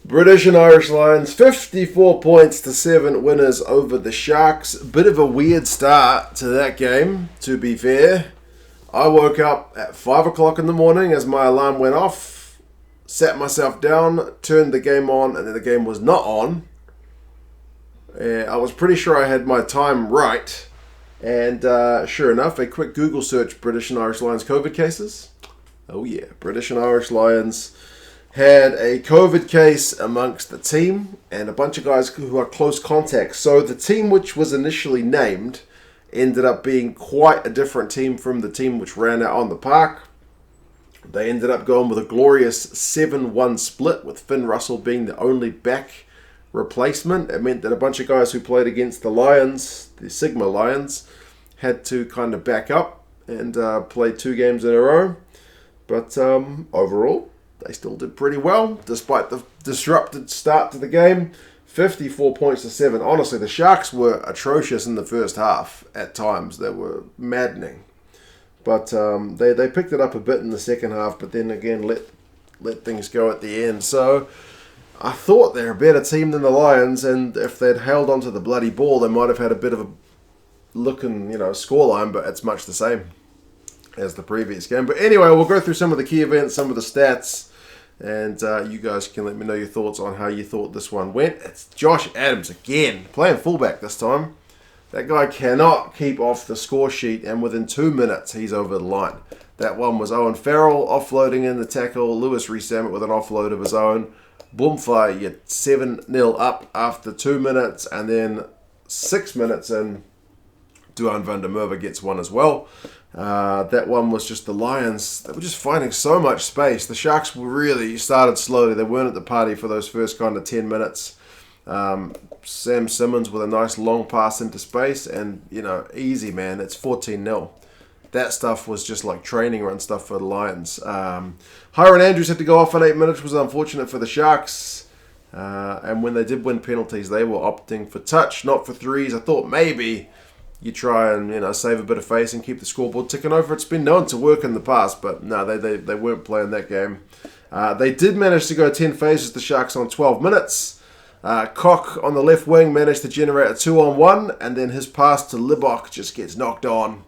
British and Irish Lions, 54 points to 7 winners over the Sharks. Bit of a weird start to that game, to be fair. I woke up at 5 o'clock in the morning as my alarm went off, sat myself down, turned the game on, and then the game was not on. I was pretty sure I had my time right. And sure enough, a quick Google search, British and Irish Lions COVID cases. Oh yeah, British and Irish Lions had a COVID case amongst the team and a bunch of guys who are close contacts. So the team which was initially named ended up being quite a different team from the team which ran out on the park. They ended up going with a glorious 7-1 split, with Finn Russell being the only back replacement. It meant that a bunch of guys who played against the Lions, the Sigma Lions, had to kind of back up and play 2 games in a row. But overall, they still did pretty well, despite the disrupted start to the game. 54 points to 7. Honestly, the Sharks were atrocious in the first half at times. They were maddening. But they picked it up a bit in the second half, but then again let things go at the end. So I thought they're a better team than the Lions, and if they'd held onto the bloody ball, they might have had a bit of a looking, scoreline, but it's much the same as the previous game. But anyway, we'll go through some of the key events, some of the stats, and you guys can let me know your thoughts on how you thought this one went. It's Josh Adams again, playing fullback this time. That guy cannot keep off the score sheet, and within 2 minutes, he's over the line. That one was Owen Farrell offloading in the tackle, Lewis Rees-Zammit with an offload of his own. Boomfire, you're 7-0 up after 2 minutes, and then 6 minutes in, Duhan van der Merwe gets one as well. That one was just the Lions. They were just finding so much space. The Sharks really started slowly. They weren't at the party for those first kind of 10 minutes. Sam Simmons with a nice long pass into space, and, easy, man. It's 14-0. That stuff was just like training run stuff for the Lions. Hiron Andrews had to go off in 8 minutes, which was unfortunate for the Sharks. And when they did win penalties, they were opting for touch, not for threes. I thought maybe you try and save a bit of face and keep the scoreboard ticking over. It's been known to work in the past, but no, they weren't playing that game. They did manage to go 10 phases, the Sharks, on 12 minutes. Koch on the left wing managed to generate a 2-on-1, and then his pass to Libok just gets knocked on.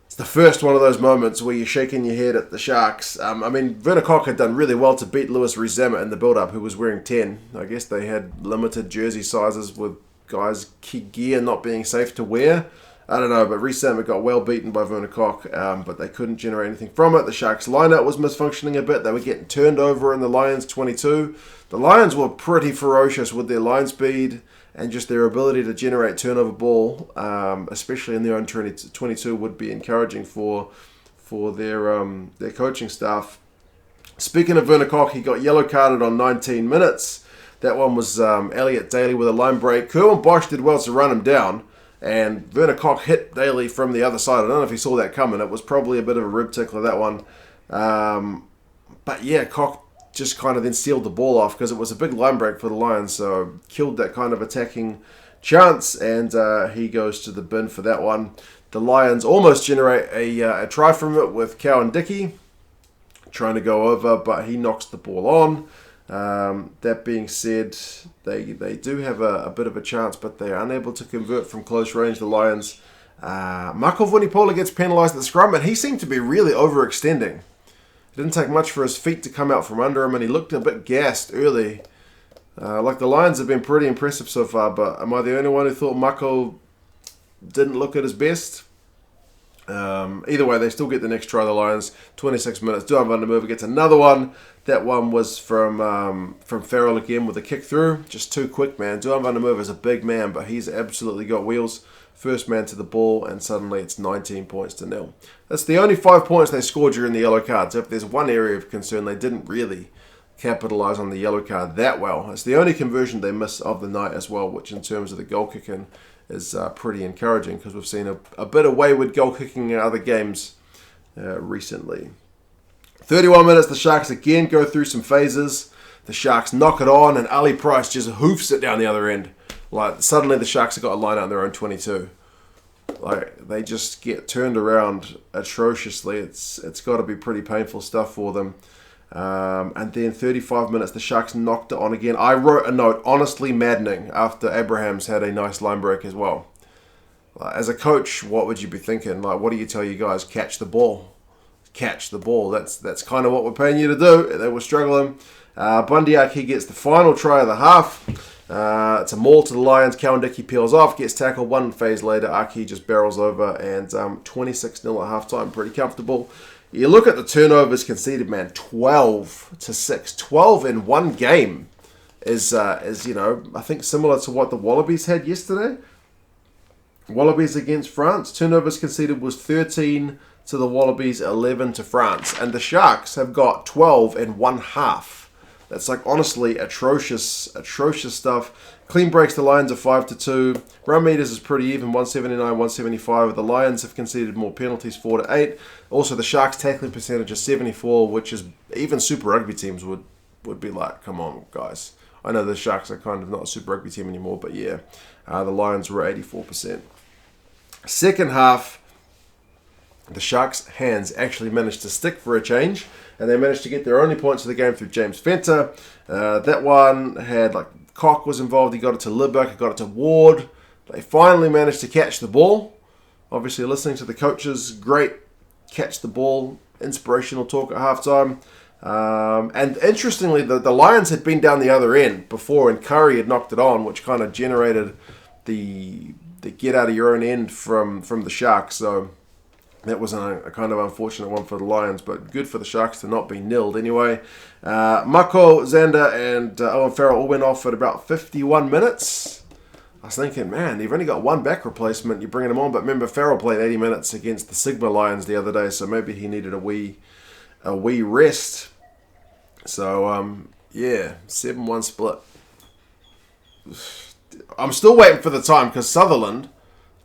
It's the first one of those moments where you're shaking your head at the Sharks. Werner Koch had done really well to beat Lewis Rees-Zammit in the build-up, who was wearing 10. I guess they had limited jersey sizes with guys' key gear not being safe to wear. I don't know, but Rees-Zammit got well beaten by Werner Koch, but they couldn't generate anything from it. The Sharks' lineout was misfunctioning a bit. They were getting turned over in the Lions' 22. The Lions were pretty ferocious with their line speed and just their ability to generate turnover ball, especially in their own 22, would be encouraging for their coaching staff. Speaking of Werner Koch, he got yellow carded on 19 minutes. That one was Elliot Daly with a line break. Kerwin Bosch did well to run him down, and Werner Koch hit Daly from the other side. I don't know if he saw that coming. It was probably a bit of a rib tickler, that one. But yeah, Koch just kind of then sealed the ball off because it was a big line break for the Lions, so killed that kind of attacking chance, and he goes to the bin for that one. The Lions almost generate a try from it with Cowan Dickey trying to go over, but he knocks the ball on. That being said, they do have a bit of a chance, but they're unable to convert from close range, the Lions. Marco Vunipola gets penalised at the scrum, and he seemed to be really overextending. It didn't take much for his feet to come out from under him, and he looked a bit gassed early. The Lions have been pretty impressive so far, but am I the only one who thought Marco didn't look at his best? Either way, they still get the next try, the Lions. 26 minutes. Duhan van der Merwe gets another one. That one was from Farrell again with a kick through. Just too quick, man. Duhan van der Merwe is a big man, but he's absolutely got wheels. First man to the ball, and suddenly it's 19 points to 0. That's the only 5 points they scored during the yellow card. So if there's one area of concern, they didn't really capitalise on the yellow card that well. It's the only conversion they miss of the night as well, which in terms of the goal kicking is pretty encouraging, because we've seen a bit of wayward goal kicking in other games recently. 31 minutes, the Sharks again go through some phases. The Sharks knock it on, and Ali Price just hoofs it down the other end. Suddenly the Sharks have got a line out in their own 22. They just get turned around atrociously. It's got to be pretty painful stuff for them. And then 35 minutes, the Sharks knocked it on again. I wrote a note, honestly maddening, after Abrahams had a nice line break as well. As a coach, what would you be thinking? Like, what do you tell you guys? Catch the ball. Catch the ball. That's kind of what we're paying you to do. They were struggling. Bundyuk, he gets the final try of the half. It's a maul to the Lions. Cowan-Dickie peels off, gets tackled. One phase later, Aki just barrels over, and 26-0 at halftime. Pretty comfortable. You look at the turnovers conceded, man, 12-6. 12 in one game is I think similar to what the Wallabies had yesterday. Wallabies against France. Turnovers conceded was 13 to the Wallabies, 11 to France. And the Sharks have got 12 in one half. That's like honestly atrocious stuff. Clean breaks, the Lions are 5-2. Run meters is pretty even, 179, 175. The Lions have conceded more penalties, 4-8. Also, the Sharks' tackling percentage is 74, which is even Super Rugby teams would be like, come on, guys. I know the Sharks are kind of not a Super Rugby team anymore, but yeah, the Lions were 84%. Second half, the Sharks' hands actually managed to stick for a change, and they managed to get their only points of the game through James Fenter. That one had, Cock was involved. He got it to Libak, he got it to Ward. They finally managed to catch the ball. Obviously, listening to the coaches, great catch the ball, inspirational talk at halftime. And interestingly, the Lions had been down the other end before, and Curry had knocked it on, which kind of generated the get out of your own end from the Sharks. So that was a kind of unfortunate one for the Lions, but good for the Sharks to not be nilled anyway. Mako, Zander, and Owen Farrell all went off at about 51 minutes. I was thinking, man, you've only got one back replacement, you're bringing him on. But remember, Farrell played 80 minutes against the Sigma Lions the other day, so maybe he needed a wee rest. So, 7-1 split. I'm still waiting for the time, because Sutherland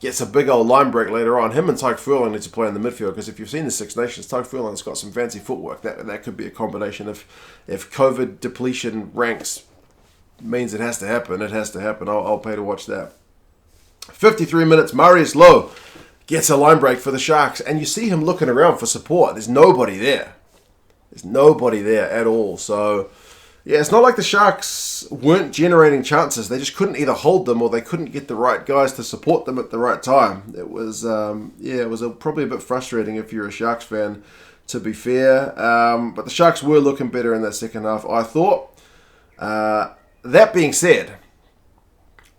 gets a big old line break later on. Him and Tyke Furlong need to play in the midfield, because if you've seen the Six Nations, Tyke Furlong's got some fancy footwork. That could be a combination. If COVID depletion ranks means it has to happen, it has to happen. I'll pay to watch that. 53 minutes, Marius Lowe gets a line break for the Sharks, and you see him looking around for support. There's nobody there. There's nobody there at all. So, yeah, it's not like the Sharks weren't generating chances. They just couldn't either hold them, or they couldn't get the right guys to support them at the right time. It was, probably a bit frustrating if you're a Sharks fan, to be fair. But the Sharks were looking better in that second half, I thought. That being said,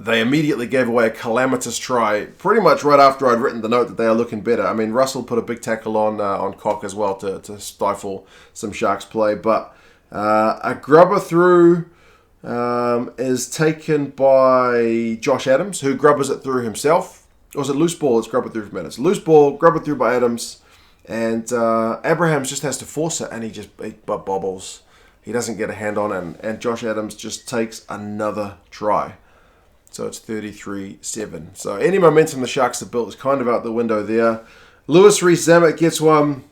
they immediately gave away a calamitous try pretty much right after I'd written the note that they are looking better. I mean, Russell put a big tackle on Cock as well to stifle some Sharks play. But a grubber through is taken by Josh Adams, who grubbers it through himself. Or was it loose ball? It's grubber through from Adams. Loose ball, grubber through by Adams. And Abrahams just has to force it, and he bobbles. He doesn't get a hand on it, and Josh Adams just takes another try. So it's 33-7. So any momentum the Sharks have built is kind of out the window there. Lewis Rees-Zammit gets one.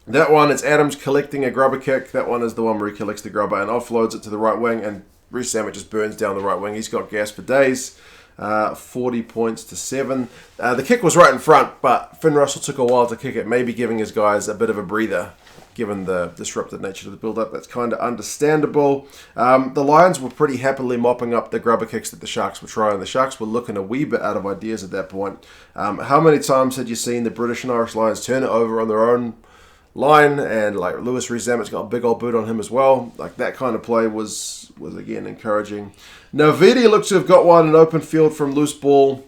That one, it's Adams collecting a grubber kick. That one is the one where he collects the grubber and offloads it to the right wing, and Rees-Zammit just burns down the right wing. He's got gas for days. 40 points to 7. The kick was right in front, but Finn Russell took a while to kick it, maybe giving his guys a bit of a breather, given the disrupted nature of the build-up. That's kind of understandable. The Lions were pretty happily mopping up the grubber kicks that the Sharks were trying. The Sharks were looking a wee bit out of ideas at that point. How many times had you seen the British and Irish Lions turn it over on their own line? And like Lewis Rees-Zammit's got a big old boot on him as well. Like that kind of play was again encouraging. Now Vidi looks to have got one in open field from loose ball.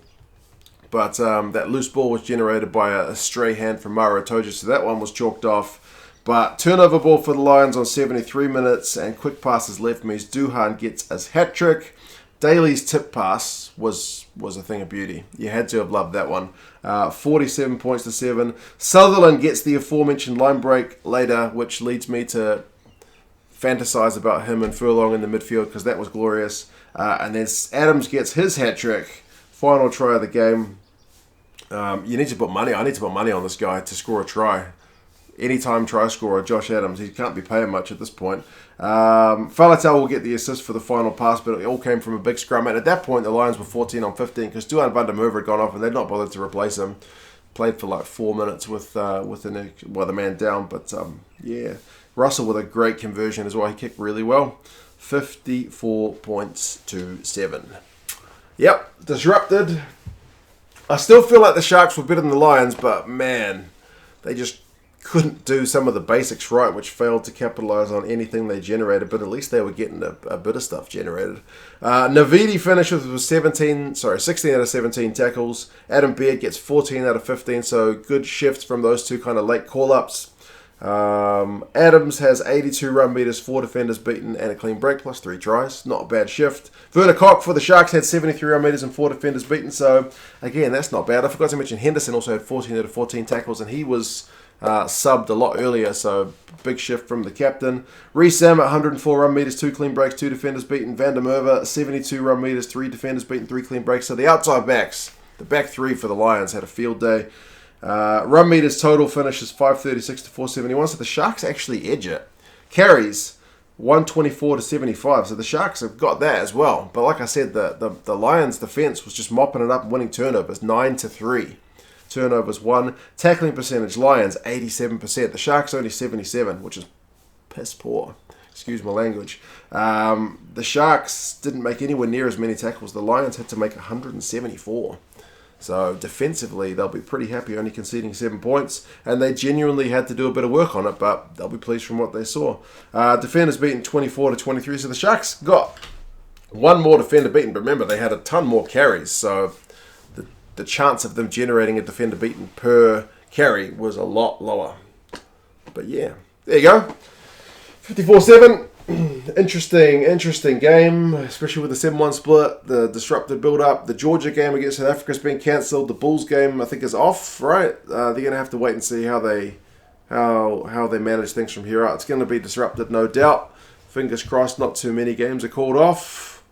But that loose ball was generated by a stray hand from Mara Itoje, so that one was chalked off. But turnover ball for the Lions on 73 minutes, and quick passes left means Duhan gets his hat-trick. Daly's tip pass was a thing of beauty. You had to have loved that one. 47 points to 7. Sutherland gets the aforementioned line break later, which leads me to fantasize about him and Furlong in the midfield, because that was glorious. And then Adams gets his hat-trick. Final try of the game. You need to put money. I need to put money on this guy to score a try. Anytime try scorer, Josh Adams. He can't be paying much at this point. Faletau will get the assist for the final pass, but it all came from a big scrum. And at that point, the Lions were 14 on 15 because Duhan van der Merwe had gone off and they'd not bothered to replace him. Played for like 4 minutes with the man down. But Russell with a great conversion as well. He kicked really well. 54 points to 7. Yep, disrupted. I still feel like the Sharks were better than the Lions, but man, they just couldn't do some of the basics right, which failed to capitalize on anything they generated, but at least they were getting a bit of stuff generated. Navidi finished with 16 out of 17 tackles. Adam Baird gets 14 out of 15, so good shifts from those two kind of late call-ups. Adams has 82 run meters, 4 defenders beaten, and a clean break, plus 3 tries. Not a bad shift. Werner Koch for the Sharks had 73 run meters and 4 defenders beaten, so again, that's not bad. I forgot to mention Henderson also had 14 out of 14 tackles, and he was subbed a lot earlier, so big shift from the captain. Rees-Sam at 104 run meters, 2 clean breaks, 2 defenders beaten. Van der Merwe 72 run meters, 3 defenders beaten, 3 clean breaks. So the outside backs, the back 3 for the Lions, had a field day. Run meters total finishes 536 to 471, so the Sharks actually edge it. Carries 124 to 75, so the Sharks have got that as well. But like I said, the Lions defense was just mopping it up and winning turnovers 9 to 3. Turnovers 1. Tackling percentage, Lions 87%. The Sharks only 77, which is piss poor. Excuse my language. The Sharks didn't make anywhere near as many tackles. The Lions had to make 174. So defensively, they'll be pretty happy only conceding 7 points. And they genuinely had to do a bit of work on it, but they'll be pleased from what they saw. Defenders beaten 24 to 23. So the Sharks got one more defender beaten. But remember, they had a ton more carries. So the chance of them generating a defender beaten per carry was a lot lower. But yeah, there you go. 54-7. Interesting game, especially with the 7-1 split, the disrupted build-up. The Georgia game against South Africa's been cancelled. The Bulls game, I think, is off, right? They're going to have to wait and see how they manage things from here out. It's going to be disrupted, no doubt. Fingers crossed not too many games are called off.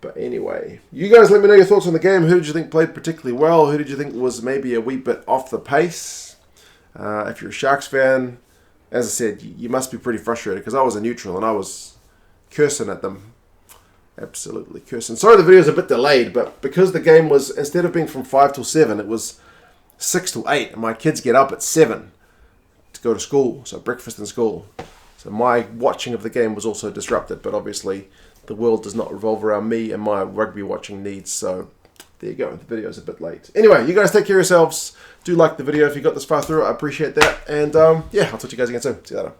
But anyway, you guys let me know your thoughts on the game. Who did you think played particularly well? Who did you think was maybe a wee bit off the pace? If you're a Sharks fan, as I said, you must be pretty frustrated because I was a neutral and I was cursing at them. Absolutely cursing. Sorry the video's a bit delayed, but because the game was, instead of being from 5 till 7, it was 6 till 8. And my kids get up at 7 to go to school, so breakfast in school. So my watching of the game was also disrupted, but obviously the world does not revolve around me and my rugby watching needs, so there you go. The video's a bit late. Anyway, you guys take care of yourselves. Do like the video if you got this far through. I appreciate that. And yeah, I'll talk to you guys again soon. See you later.